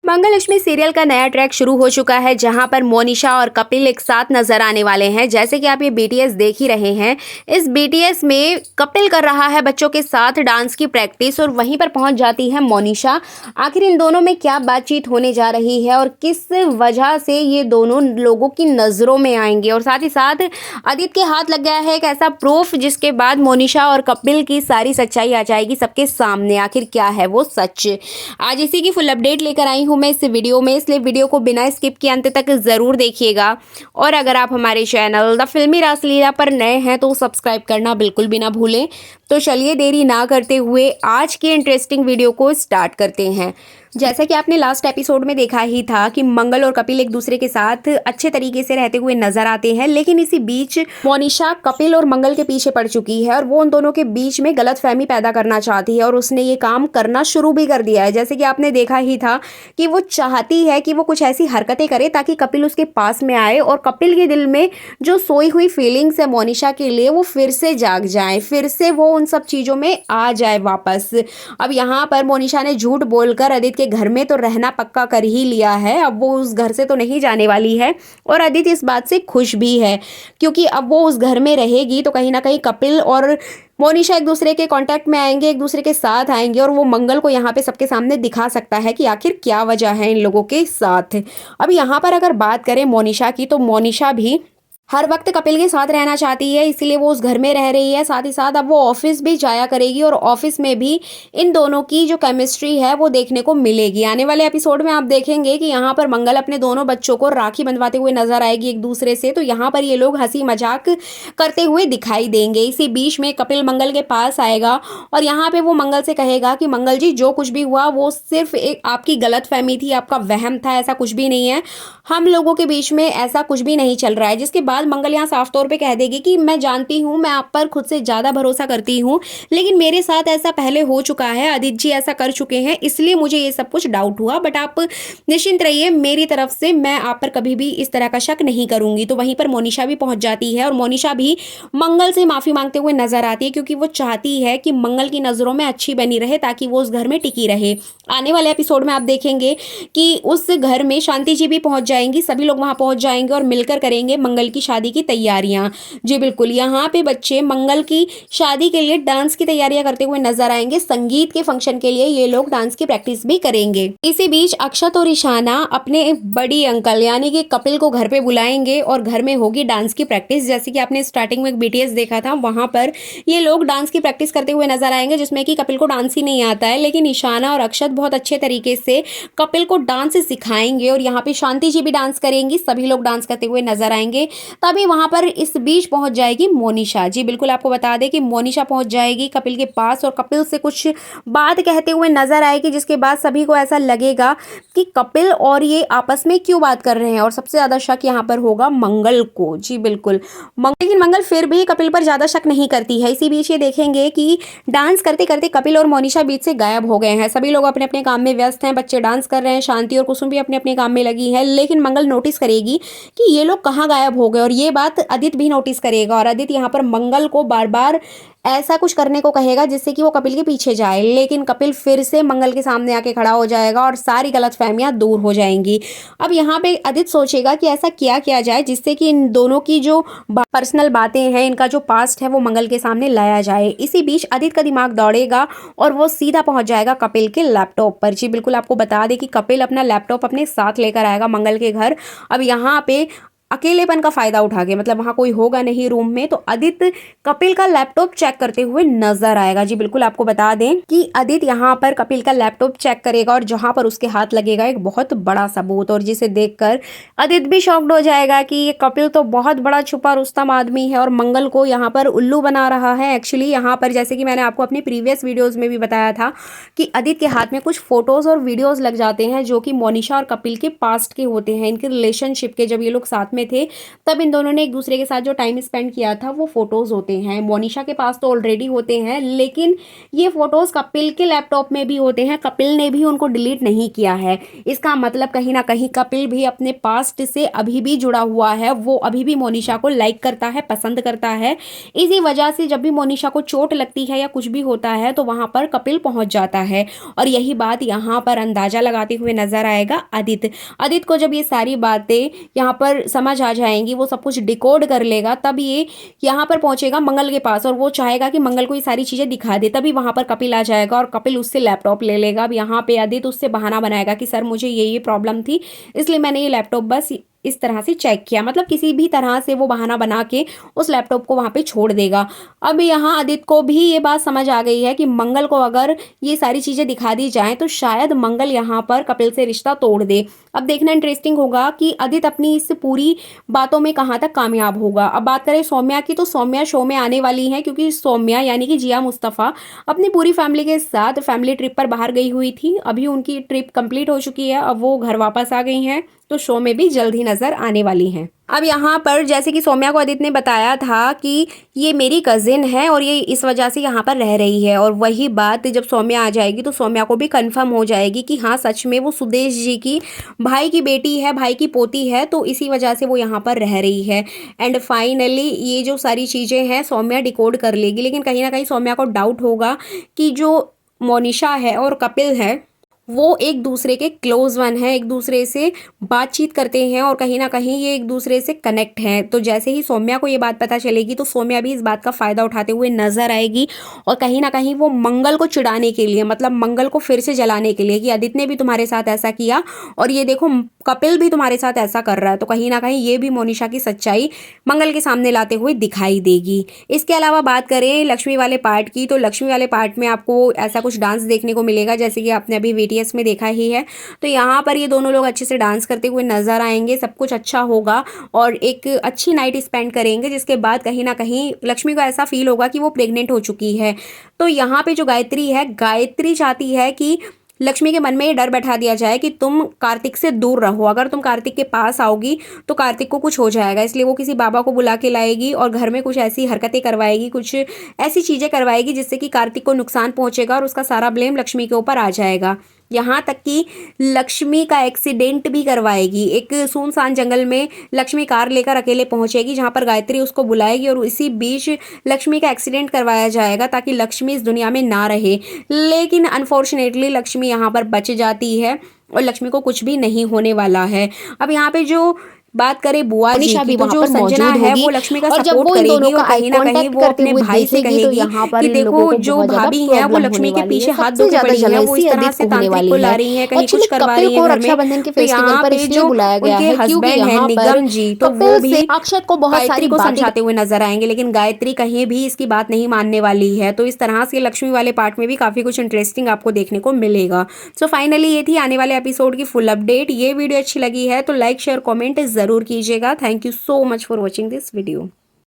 मंगलक्ष्मी serial का नया track शुरू हो चुका है जहां पर मोनिशा और कपिल एक साथ नजर आने वाले हैं। जैसे कि आप ये बीटीएस देख ही रहे हैं, इस बीटीएस में कपिल कर रहा है बच्चों के साथ डांस की प्रैक्टिस और वहीं पर पहुंच जाती है मोनिशा। आखिर इन दोनों में क्या बातचीत होने जा रही है और किस वजह से ये दोनों लोगों की नज़रों में आएंगे, और साथ ही साथ आदित्य के हाथ लग गया है एक ऐसा प्रूफ जिसके बाद मोनिशा और कपिल की सारी सच्चाई आ जाएगी सबके सामने। आखिर क्या है वो सच, आज इसी की फुल अपडेट लेकर आई हूँ मैं इस वीडियो में, इसलिए वीडियो को बिना स्किप किए अंत तक ज़रूर देखिएगा। और अगर आप हमारे चैनल द फिल्मी रासलीला पर नए हैं तो सब्सक्राइब करना बिल्कुल भी ना भूलें। तो चलिए देरी ना करते हुए आज की इंटरेस्टिंग वीडियो को स्टार्ट करते हैं। जैसा कि आपने लास्ट एपिसोड में देखा ही था कि मंगल और कपिल एक दूसरे के साथ अच्छे तरीके से रहते हुए नजर आते हैं, लेकिन इसी बीच मोनिशा कपिल और मंगल के पीछे पड़ चुकी है और वो उन दोनों के बीच में गलतफहमी पैदा करना चाहती है और उसने ये काम करना शुरू भी कर दिया है। जैसे कि आपने देखा ही था कि वो चाहती है कि वो कुछ ऐसी हरकतें करे ताकि कपिल उसके पास में आए और कपिल के दिल में जो सोई हुई फीलिंग्स है मोनिशा के लिए वो फिर से जाग जाए, फिर से वो उन सब चीज़ों में आ जाए वापस। अब यहाँ पर मोनिशा ने झूठ बोलकर आदित्य के घर में तो रहना पक्का कर ही लिया है, अब वो उस घर से तो नहीं जाने वाली है और आदित्य इस बात से खुश भी है क्योंकि अब वो उस घर में रहेगी तो कहीं ना कहीं कपिल और मोनिशा एक दूसरे के कांटेक्ट में आएंगे, एक दूसरे के साथ आएंगे और वो मंगल को यहाँ पे सबके सामने दिखा सकता है कि आखिर क्या वजह है इन लोगों के साथ। अब यहाँ पर अगर बात करें मोनिशा की, तो मोनिशा भी हर वक्त कपिल के साथ रहना चाहती है, इसीलिए वो उस घर में रह रही है। साथ ही साथ अब वो ऑफिस भी जाया करेगी और ऑफिस में भी इन दोनों की जो केमिस्ट्री है वो देखने को मिलेगी। आने वाले एपिसोड में आप देखेंगे कि यहाँ पर मंगल अपने दोनों बच्चों को राखी बंधवाते हुए नजर आएगी एक दूसरे से, तो यहाँ पर ये लोग हंसी मजाक करते हुए दिखाई देंगे। इसी बीच में कपिल मंगल के पास आएगा और यहाँ पे वो मंगल से कहेगा कि मंगल जी, जो कुछ भी हुआ वो सिर्फ एक आपकी गलतफहमी थी, आपका वहम था, ऐसा कुछ भी नहीं है, हम लोगों के बीच में ऐसा कुछ भी नहीं चल रहा है। जिसके बाद मंगल यहाँ साफ तौर पे कह देगी कि मैं जानती हूँ, मैं आप पर खुद से ज़्यादा भरोसा करती हूँ, लेकिन मेरे साथ ऐसा पहले हो चुका है, आदित्य जी ऐसा कर चुके हैं, इसलिए मुझे ये सब कुछ डाउट हुआ, बट आप निश्चिंत रहिए, मेरी तरफ से मैं आप पर कभी भी इस तरह का शक नहीं करूंगी। तो वहीं पर मोनिशा भी पहुंच जाती है और मोनिशा भी मंगल से माफ़ी मांगते हुए नजर आती है क्योंकि वो चाहती है कि मंगल की नज़रों में अच्छी बनी रहे ताकि वो उस घर में टिकी रहे। आने वाले एपिसोड में आप देखेंगे कि उस घर में शांति जी भी पहुंच जाएंगी, सभी लोग वहां पहुंच जाएंगे और मिलकर करेंगे मंगल की शादी की तैयारियां। जी बिल्कुल, यहाँ पे बच्चे मंगल की शादी के लिए डांस की तैयारियां करते हुए नजर आएंगे। संगीत के फंक्शन के लिए ये लोग डांस की प्रैक्टिस भी करेंगे। इसी बीच अक्षत और ईशाना अपने बड़ी अंकल यानी कि कपिल को घर पे बुलाएंगे और घर में होगी डांस की प्रैक्टिस। जैसे कि आपने स्टार्टिंग में एक बीटीएस देखा था, वहां पर ये लोग डांस की प्रैक्टिस करते हुए नजर आएंगे जिसमें कि कपिल को डांस ही नहीं आता है, लेकिन ईशाना और अक्षत बहुत अच्छे तरीके से कपिल को डांस सिखाएंगे और यहाँ पे शांति जी भी डांस करेंगी, सभी लोग डांस करते हुए नजर आएंगे। तभी वहां पर इस बीच पहुंच जाएगी मोनिशा। जी बिल्कुल, आपको बता दें कि मोनिशा पहुंच जाएगी कपिल के पास और कपिल से कुछ बात कहते हुए नजर आएगी, जिसके बाद सभी को ऐसा लगेगा कि कपिल और ये आपस में क्यों बात कर रहे हैं और सबसे ज्यादा शक यहाँ पर होगा मंगल को। जी बिल्कुल, लेकिन मंगल फिर भी कपिल पर ज्यादा शक नहीं करती है। इसी बीच ये देखेंगे कि डांस करते करते कपिल और मोनिशा बीच से गायब हो गए हैं, सभी लोग अपने अपने काम में व्यस्त हैं, बच्चे डांस कर रहे हैं, शांति और कुसुम भी अपने अपने काम में लगी है, लेकिन मंगल नोटिस करेगी कि ये लोग कहाँ गायब हो गए और ये बात आदित्य भी नोटिस करेगा और आदित्य यहाँ पर मंगल को बार बार ऐसा कुछ करने को कहेगा जिससे कि वो कपिल के पीछे जाए, लेकिन कपिल फिर से मंगल के सामने आके खड़ा हो जाएगा और सारी गलतफहमियां दूर हो जाएंगी। अब यहाँ पे आदित्य सोचेगा कि ऐसा क्या किया जाए जिससे कि इन दोनों की जो पर्सनल बातें हैं, इनका जो पास्ट है वो मंगल के सामने लाया जाए। इसी बीच आदित्य का दिमाग दौड़ेगा और वो सीधा पहुंच जाएगा कपिल के लैपटॉप पर। जी बिल्कुल, आपको बता दें कि कपिल अपना लैपटॉप अपने साथ लेकर आएगा मंगल के घर। अब यहाँ पे अकेलेपन का फायदा उठा के, मतलब वहां कोई होगा नहीं रूम में, तो आदित्य कपिल का लैपटॉप चेक करते हुए नजर आएगा। जी बिल्कुल, आपको बता दें कि आदित्य यहाँ पर कपिल का लैपटॉप चेक करेगा और जहां पर उसके हाथ लगेगा एक बहुत बड़ा सबूत, और जिसे देखकर आदित्य भी शॉक्ड हो जाएगा कि ये कपिल तो बहुत बड़ा छुपा रुस्तम आदमी है और मंगल को यहाँ पर उल्लू बना रहा है। एक्चुअली यहाँ पर जैसे कि मैंने आपको अपनी प्रीवियस वीडियोज में भी बताया था कि आदित्य के हाथ में कुछ फोटोज और वीडियोज लग जाते हैं जो कि मोनिशा और कपिल के पास्ट के होते हैं, इनके रिलेशनशिप के, जब ये लोग साथ में थे तब इन दोनों ने एक दूसरे के साथ जो टाइम स्पेंड किया था वो फोटोज़ होते हैं। मोनिशा के पास तो ऑलरेडी होते हैं, लेकिन ये फोटोज़ कपिल के लैपटॉप में भी होते हैं। कपिल ने भी उनको डिलीट नहीं किया है। इसका मतलब कहीं ना कहीं कपिल भी अपने पास्ट से अभी भी जुड़ा हुआ है। वो अभी भी मोनिशा को लाइक करता है, पसंद करता है। इसी वजह से जब भी मोनिशा को चोट लगती है या कुछ भी होता है तो वहां पर कपिल पहुंच जाता है। और यही बात यहाँ पर अंदाजा लगाते हुए नजर आएगा आदित्य। आदित्य को जब ये सारी बातें यहाँ पर समझ आ जाएंगी, वो सब कुछ डिकोड कर लेगा, तब ये यहाँ पर पहुंचेगा मंगल के पास और वो चाहेगा कि मंगल को ये सारी चीजें दिखा दे। तभी वहां पर कपिल आ जाएगा और कपिल उससे लैपटॉप ले लेगा। अब यहाँ पे आदित्य उससे बहाना बनाएगा कि सर मुझे ये प्रॉब्लम थी, इसलिए मैंने ये लैपटॉप बस इस तरह से चेक किया। मतलब किसी भी तरह से वो बहाना बना के उस लैपटॉप को वहां पे छोड़ देगा। अब यहाँ आदित्य को भी ये बात समझ आ गई है कि मंगल को अगर ये सारी चीजें दिखा दी जाएं तो शायद मंगल यहाँ पर कपिल से रिश्ता तोड़ दे। अब देखना इंटरेस्टिंग होगा कि आदित्य अपनी इस पूरी बातों में कहाँ तक कामयाब होगा। अब बात करें सौम्या की, तो सौम्या शो में आने वाली है क्योंकि सौम्या यानी कि जिया मुस्तफ़ा अपनी पूरी फैमिली के साथ फैमिली ट्रिप पर बाहर गई हुई थी। अभी उनकी ट्रिप कंप्लीट हो चुकी है, अब वो घर वापस आ गई हैं, तो शो में भी जल्द ही नजर आने वाली हैं। अब यहाँ पर जैसे कि सौम्या को आदित्य ने बताया था कि ये मेरी कजिन है और ये इस वजह से यहाँ पर रह रही है, और वही बात जब सौम्या आ जाएगी तो सौम्या को भी कंफर्म हो जाएगी कि हाँ सच में वो सुदेश जी की भाई की बेटी है, भाई की पोती है, तो इसी वजह से वो यहाँ पर रह रही है। एंड फाइनली ये जो सारी चीज़ें हैं सौम्या डिकोड कर लेगी, लेकिन कहीं ना कहीं सौम्या को डाउट होगा कि जो मोनिशा है और कपिल है वो एक दूसरे के क्लोज वन है, एक दूसरे से बातचीत करते हैं और कहीं ना कहीं ये एक दूसरे से कनेक्ट हैं। तो जैसे ही सौम्या को ये बात पता चलेगी तो सौम्या भी इस बात का फ़ायदा उठाते हुए नजर आएगी और कहीं ना कहीं वो मंगल को चिढ़ाने के लिए, मतलब मंगल को फिर से जलाने के लिए कि आदित्य ने भी तुम्हारे साथ ऐसा किया और ये देखो कपिल भी तुम्हारे साथ ऐसा कर रहा है, तो कहीं ना कहीं ये भी मोनिशा की सच्चाई मंगल के सामने लाते हुए दिखाई देगी। इसके अलावा बात करें लक्ष्मी वाले पार्ट की, तो लक्ष्मी वाले पार्ट में आपको ऐसा कुछ डांस देखने को मिलेगा जैसे कि आपने अभी VTS में देखा ही है। तो यहाँ पर ये दोनों लोग अच्छे से डांस करते हुए नजर आएंगे, सब कुछ अच्छा होगा और एक अच्छी नाइट स्पेंड करेंगे, जिसके बाद कहीं ना कहीं लक्ष्मी को ऐसा फील होगा कि वो प्रेग्नेंट हो चुकी है। तो यहाँ पे जो गायत्री है, गायत्री चाहती है कि लक्ष्मी के मन में ये डर बैठा दिया जाए कि तुम कार्तिक से दूर रहो, अगर तुम कार्तिक के पास आओगी तो कार्तिक को कुछ हो जाएगा, इसलिए वो किसी बाबा को बुला के लाएगी और घर में कुछ ऐसी हरकतें करवाएगी, कुछ ऐसी चीज़ें करवाएगी जिससे कि कार्तिक को नुकसान पहुंचेगा और उसका सारा ब्लेम लक्ष्मी के ऊपर आ जाएगा। यहाँ तक कि लक्ष्मी का एक्सीडेंट भी करवाएगी। एक सुनसान जंगल में लक्ष्मी कार लेकर अकेले पहुंचेगी जहाँ पर गायत्री उसको बुलाएगी और इसी बीच लक्ष्मी का एक्सीडेंट करवाया जाएगा ताकि लक्ष्मी इस दुनिया में ना रहे। लेकिन अनफॉर्चुनेटली लक्ष्मी यहाँ पर बच जाती है और लक्ष्मी को कुछ भी नहीं होने वाला है। अब यहाँ पे जो बात करें बुआ जी की, तो जो संजना है वो लक्ष्मी का सपोर्ट करेगी और कहीं ना कहीं वो अपने भाई से कहेगी कि देखो जो भाभी है वो लक्ष्मी के पीछे हाथ धो के पड़ी है, वो इस तरह से तांत्रिक को ला रही है, कहीं कुछ करवा रही है घर में। तो यहाँ पे जो उनके हस्बैंड है निगम जी, तो वो भी अक्षत को बहुत गायत्री को समझाते हुए नजर आएंगे, लेकिन गायत्री कहीं भी इसकी बात नहीं मानने वाली है। तो इस तरह से लक्ष्मी वाले पार्ट में भी काफी कुछ इंटरेस्टिंग आपको देखने को मिलेगा। सो फाइनली ये थी आने वाले एपिसोड की फुल अपडेट। ये वीडियो अच्छी लगी है तो लाइक शेयर कमेंट जरूर कीजिएगा। Thank you so much for watching this video.